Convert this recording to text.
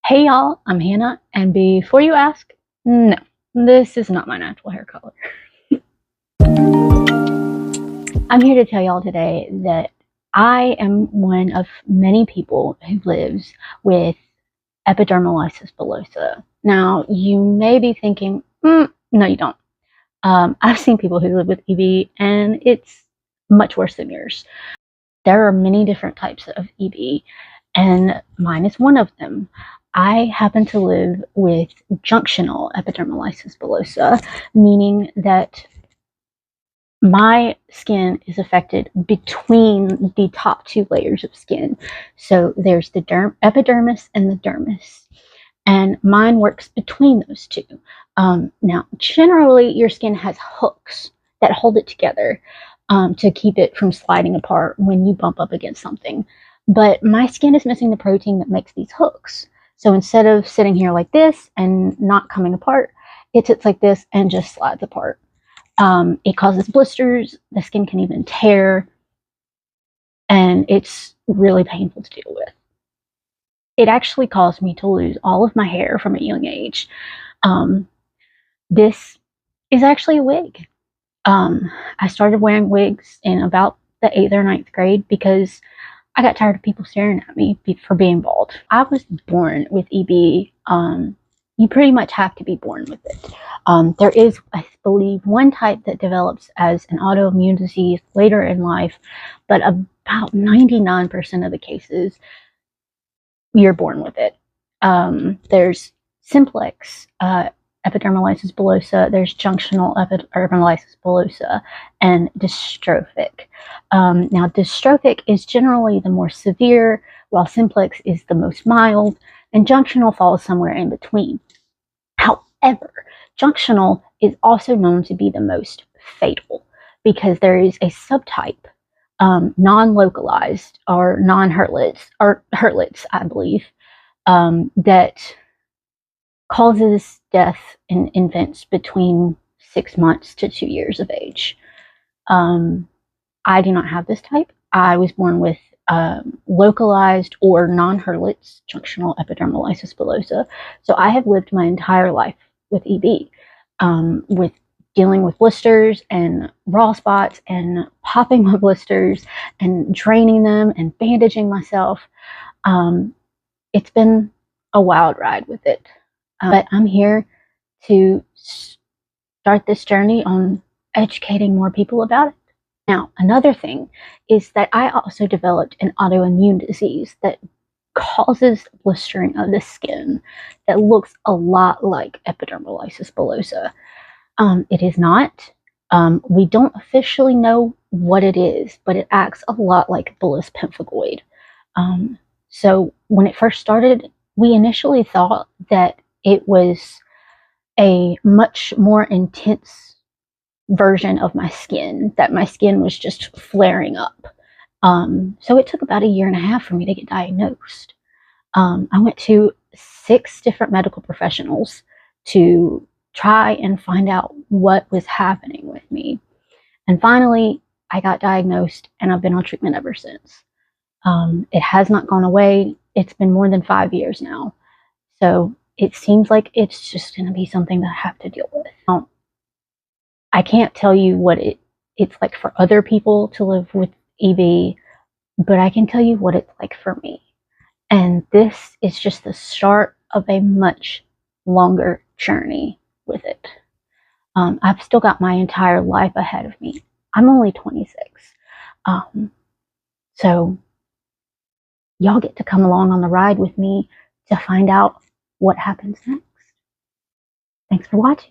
Hey y'all, I'm Hannah, and before you ask, no, this is not my natural hair color. I'm here to tell y'all today that I am one of many people who lives with epidermolysis bullosa. Now, you may be thinking, no, you don't. I've seen people who live with EB, and it's much worse than yours. There are many different types of EB, and mine is one of them. I happen to live with junctional epidermolysis bullosa, meaning that my skin is affected between the top two layers of skin. So there's the epidermis and the dermis, and mine works between those two. Now, generally, your skin has hooks that hold it together to keep it from sliding apart when you bump up against something. But my skin is missing the protein that makes these hooks. So instead of sitting here like this and not coming apart, it sits like this and just slides apart. It causes blisters. The skin can even tear, and it's really painful to deal with. It actually caused me to lose all of my hair from a young age. This is actually a wig. I started wearing wigs in about the 8th or 9th grade because I got tired of people staring at me for being bald. I was born with EB. You pretty much have to be born with it. There is, I believe, one type that develops as an autoimmune disease later in life, but about 99% of the cases, you're born with it. There's simplex epidermolysis bullosa, there's junctional epidermolysis bullosa, and dystrophic. Now, dystrophic is generally the more severe, while simplex is the most mild, and junctional falls somewhere in between. However, junctional is also known to be the most fatal because there is a subtype, non-localized or Hurlitz, I believe, that causes death in infants between 6 months to 2 years of age. I do not have this type. I was born with localized or non-Hurlitz junctional epidermolysis bullosa. So I have lived my entire life with EB, with dealing with blisters and raw spots and popping my blisters and draining them and bandaging myself. It's been a wild ride with it. But I'm here to start this journey on educating more people about it. Now, another thing is that I also developed an autoimmune disease that causes blistering of the skin that looks a lot like epidermolysis bullosa. It is not. We don't officially know what it is, but it acts a lot like bullous pemphigoid. So when it first started, we initially thought that it was a much more intense version of my skin, that my skin was just flaring up. So it took about 1.5 years for me to get diagnosed. I went to 6 different medical professionals to try and find out what was happening with me. And finally, I got diagnosed, and I've been on treatment ever since. It has not gone away. It's been more than 5 years now. So it seems like it's just going to be something that I have to deal with. I can't tell you what it's like for other people to live with EB, but I can tell you what it's like for me. And this is just the start of a much longer journey with it. I've still got my entire life ahead of me. I'm only 26. So y'all get to come along on the ride with me to find out what happens next. Thanks for watching.